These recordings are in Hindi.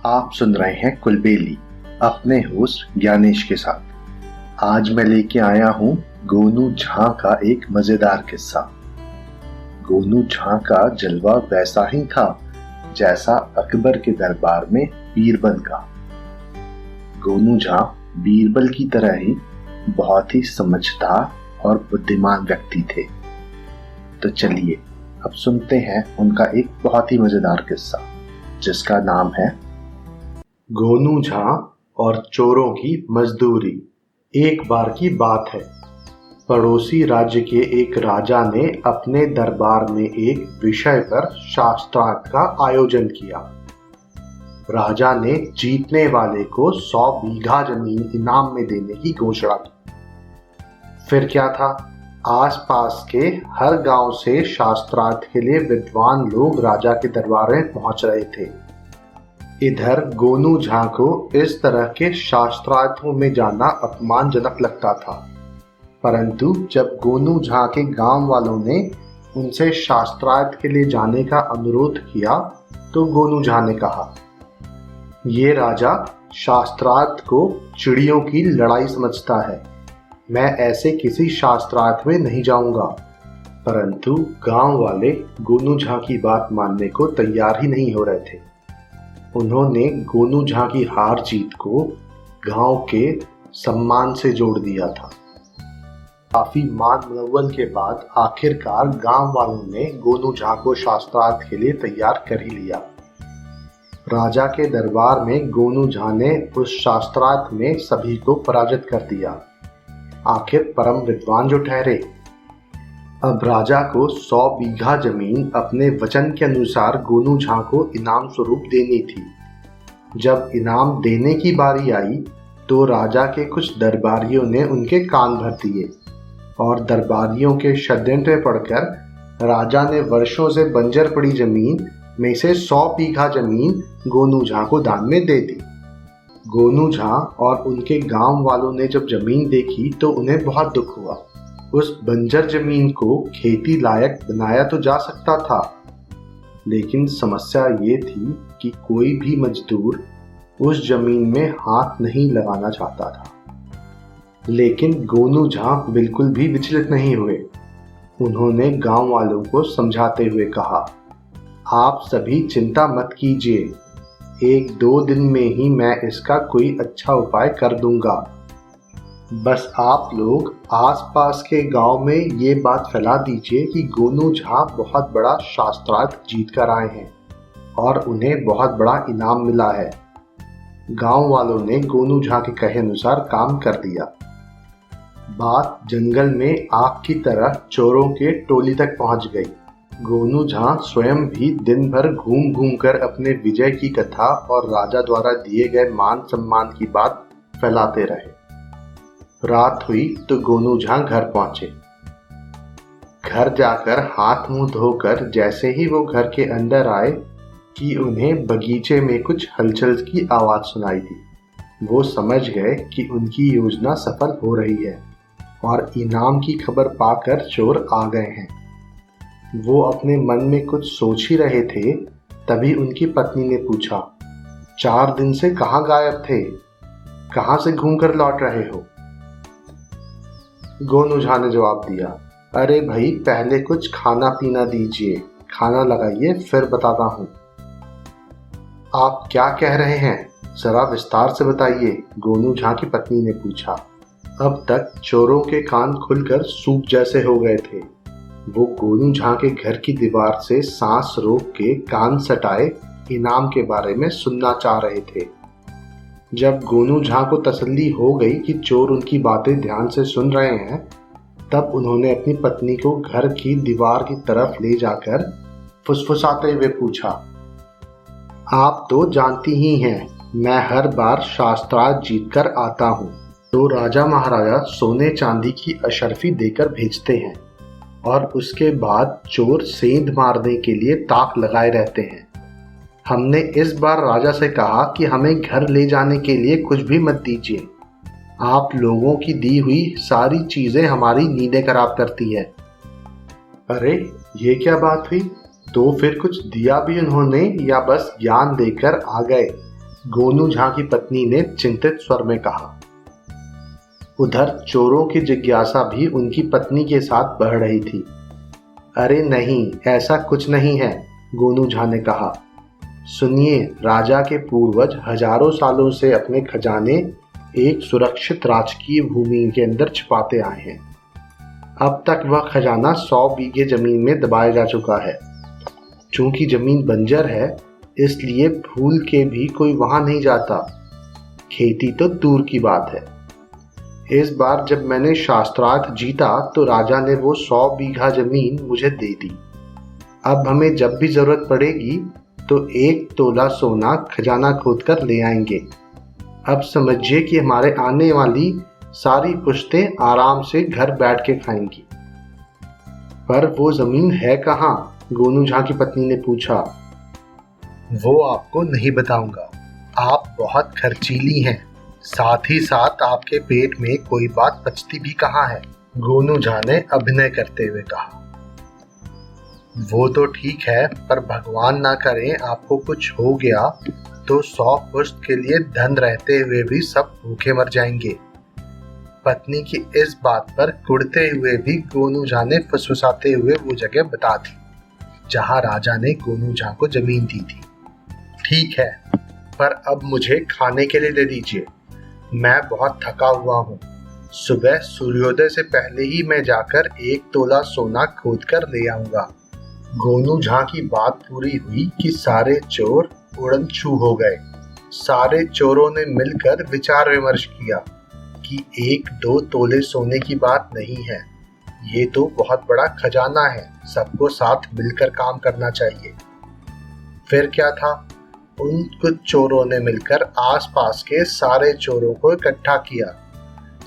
आप सुन रहे हैं कुलबेली अपने होस्ट ज्ञानेश के साथ। आज मैं लेके आया हूँ गोनू झां का एक मजेदार किस्सा। गोनू झां का जलवा वैसा ही था जैसा अकबर के दरबार में बीरबल का। गोनू झां बीरबल की तरह ही बहुत ही समझदार और बुद्धिमान व्यक्ति थे। तो चलिए अब सुनते हैं उनका एक बहुत ही मजेदार किस्सा जिसका नाम है गोनू झां और चोरों की मजदूरी। एक बार की बात है, पड़ोसी राज्य के एक राजा ने अपने दरबार में एक विषय पर शास्त्रार्थ का आयोजन किया। राजा ने जीतने वाले को 100 बीघा जमीन इनाम में देने की घोषणा की। फिर क्या था, आसपास के हर गांव से शास्त्रार्थ के लिए विद्वान लोग राजा के दरबार में पहुंच रहे थे। इधर गोनू झां को इस तरह के शास्त्रार्थों में जाना अपमानजनक लगता था, परंतु जब गोनू झां के गांव वालों ने उनसे शास्त्रार्थ के लिए जाने का अनुरोध किया तो गोनू झां ने कहा, ये राजा शास्त्रार्थ को चिड़ियों की लड़ाई समझता है, मैं ऐसे किसी शास्त्रार्थ में नहीं जाऊंगा। परंतु गांव वाले गोनू झां की बात मानने को तैयार ही नहीं हो रहे थे। उन्होंने गोनू झां की हार जीत को गांव के सम्मान से जोड़ दिया था। काफी मान मनौवल के बाद आखिरकार गांव वालों ने गोनू झां को शास्त्रार्थ के लिए तैयार कर ही लिया। राजा के दरबार में गोनू झां ने उस शास्त्रार्थ में सभी को पराजित कर दिया। आखिर परम विद्वान जो ठहरे। अब राजा को 100 बीघा जमीन अपने वचन के अनुसार गोनू झां को इनाम स्वरूप देनी थी। जब इनाम देने की बारी आई तो राजा के कुछ दरबारियों ने उनके कान भर दिए और दरबारियों के षड्यंत्र पढ़कर राजा ने वर्षों से बंजर पड़ी जमीन में से 100 बीघा जमीन गोनू झां को दान में दे दी। गोनू झां और उनके गांव वालों ने जब जमीन देखी तो उन्हें बहुत दुख हुआ। उस बंजर जमीन को खेती लायक बनाया तो जा सकता था, लेकिन समस्या ये थी कि कोई भी मजदूर उस जमीन में हाथ नहीं लगाना चाहता था। लेकिन गोनू झां बिल्कुल भी विचलित नहीं हुए। उन्होंने गांव वालों को समझाते हुए कहा, आप सभी चिंता मत कीजिए, 1-2 दिन में ही मैं इसका कोई अच्छा उपाय कर दूंगा। बस आप लोग आसपास के गांव में ये बात फैला दीजिए कि गोनू झां बहुत बड़ा शास्त्रार्थ जीत कर आए हैं और उन्हें बहुत बड़ा इनाम मिला है। गांव वालों ने गोनू झां के कहे अनुसार काम कर दिया। बात जंगल में आग की तरह चोरों के टोली तक पहुंच गई। गोनू झां स्वयं भी दिन भर घूम घूम कर अपने विजय की कथा और राजा द्वारा दिए गए मान सम्मान की बात फैलाते रहे। रात हुई तो गोनू झां घर पहुंचे। घर जाकर हाथ मुंह धोकर जैसे ही वो घर के अंदर आए कि उन्हें बगीचे में कुछ हलचल की आवाज सुनाई दी। वो समझ गए कि उनकी योजना सफल हो रही है और इनाम की खबर पाकर चोर आ गए हैं। वो अपने मन में कुछ सोच ही रहे थे, तभी उनकी पत्नी ने पूछा, 4 दिन से कहाँ गायब थे, कहाँ से घूमकर लौट रहे हो? गोनू झां ने जवाब दिया, अरे भाई पहले कुछ खाना पीना दीजिए, खाना लगाइए फिर बताता हूँ। आप क्या कह रहे हैं, जरा विस्तार से बताइए, गोनू झां की पत्नी ने पूछा। अब तक चोरों के कान खुलकर सूप जैसे हो गए थे। वो गोनू झां के घर की दीवार से सांस रोक के कान सटाए इनाम के बारे में सुनना चाह रहे थे। जब गोनू झां को तसल्ली हो गई कि चोर उनकी बातें ध्यान से सुन रहे हैं, तब उन्होंने अपनी पत्नी को घर की दीवार की तरफ ले जाकर फुसफुसाते हुए पूछा, आप तो जानती ही हैं, मैं हर बार शास्त्रार्थ जीत कर आता हूँ तो राजा महाराजा सोने चांदी की अशर्फी देकर भेजते हैं और उसके बाद चोर सेंध मारने के लिए ताक लगाए रहते हैं। हमने इस बार राजा से कहा कि हमें घर ले जाने के लिए कुछ भी मत दीजिए, आप लोगों की दी हुई सारी चीजें हमारी नींदें खराब करती है। अरे ये क्या बात हुई, तो फिर कुछ दिया भी उन्होंने या बस ज्ञान देकर आ गए? गोनू झा की पत्नी ने चिंतित स्वर में कहा। उधर चोरों की जिज्ञासा भी उनकी पत्नी के साथ बढ़ रही थी। अरे नहीं, ऐसा कुछ नहीं है, गोनू झा ने कहा। सुनिए, राजा के पूर्वज हजारों सालों से अपने खजाने एक सुरक्षित राजकीय भूमि के अंदर छिपाते आए हैं। अब तक वह खजाना 100 बीघे जमीन में दबाया जा चुका है। चूंकि जमीन बंजर है, इसलिए भूल के भी कोई वहां नहीं जाता। खेती तो दूर की बात है। इस बार जब मैंने शास्त्रार्थ जीता तो राजा ने वो 100 बीघा जमीन मुझे दे दी। अब हमें जब भी जरूरत पड़ेगी तो 1 तोला सोना खजाना खोद कर ले आएंगे। अब समझिए कि हमारे आने वाली सारी पुश्तें आराम से घर बैठ के खाएंगी। पर वो जमीन है कहाँ? गोनू झा की पत्नी ने पूछा। वो आपको नहीं बताऊंगा। आप बहुत खर्चीली हैं, साथ ही साथ आपके पेट में कोई बात पचती भी कहाँ है, गोनू झा ने अभिनय करते हुए कहा। वो तो ठीक है, पर भगवान ना करे आपको कुछ हो गया तो 100 पुश्त के लिए धन रहते हुए भी सब भूखे मर जाएंगे। पत्नी की इस बात पर कुड़ते हुए भी गोनू झा ने फुसफुसाते हुए वो जगह बता दी जहां राजा ने गोनू झा को जमीन दी थी। ठीक है, पर अब मुझे खाने के लिए दे दीजिए। मैं बहुत थका हुआ हूँ। सुबह सूर्योदय से पहले ही मैं जाकर 1 तोला सोना खोद कर ले आऊंगा। गोनू झा की बात पूरी हुई कि सारे चोर उड़न छू हो गए। सारे चोरों ने मिलकर विचार विमर्श किया कि 1-2 तोले सोने की बात नहीं है, ये तो बहुत बड़ा खजाना है, सबको साथ मिलकर काम करना चाहिए। फिर क्या था, उन कुछ चोरों ने मिलकर आसपास के सारे चोरों को इकट्ठा किया।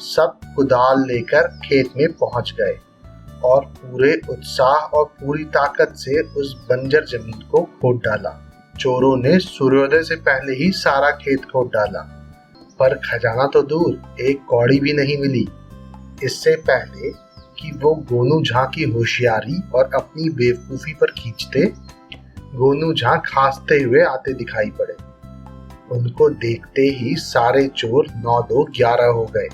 सब कुदाल लेकर खेत में पहुंच गए और पूरे उत्साह और पूरी ताकत से उस बंजर जमीन को खोद डाला। चोरों ने सूर्योदय से पहले ही सारा खेत खोद डाला, पर खजाना तो दूर, 1 कौड़ी भी नहीं मिली। इससे पहले कि वो गोनू झा की होशियारी और अपनी बेवकूफी पर खींचते, गोनू झा खांसते हुए आते दिखाई पड़े। उनको देखते ही सारे चोर 9-2-11 हो गए।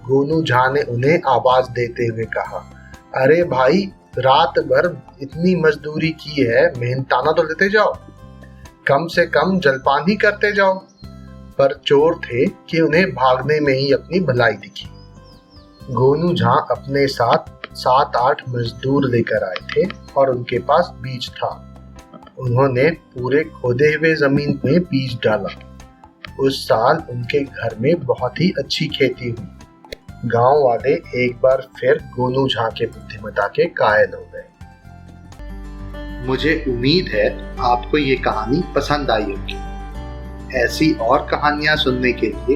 गोनू झा ने उन्हें आवाज देते हुए कहा, अरे भाई, रात भर इतनी मजदूरी की है, मेहनताना तो लेते जाओ, कम से कम जलपान ही करते जाओ। पर चोर थे कि उन्हें भागने में ही अपनी भलाई दिखी। गोनू झा अपने साथ 7-8 मजदूर लेकर आए थे और उनके पास बीज था। उन्होंने पूरे खोदे हुए जमीन में बीज डाला। उस साल उनके घर में बहुत ही अच्छी खेती हुई। गांव वाले एक बार फिर गोनू झा के बुद्धिमत्ता के कायल हो गए। मुझे उम्मीद है आपको ये कहानी पसंद आई होगी। ऐसी और कहानियां सुनने के लिए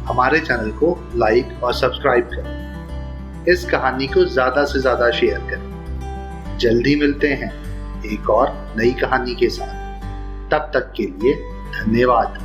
हमारे चैनल को लाइक और सब्सक्राइब करें। इस कहानी को ज्यादा से ज्यादा शेयर करें। जल्दी मिलते हैं एक और नई कहानी के साथ। तब तक के लिए धन्यवाद।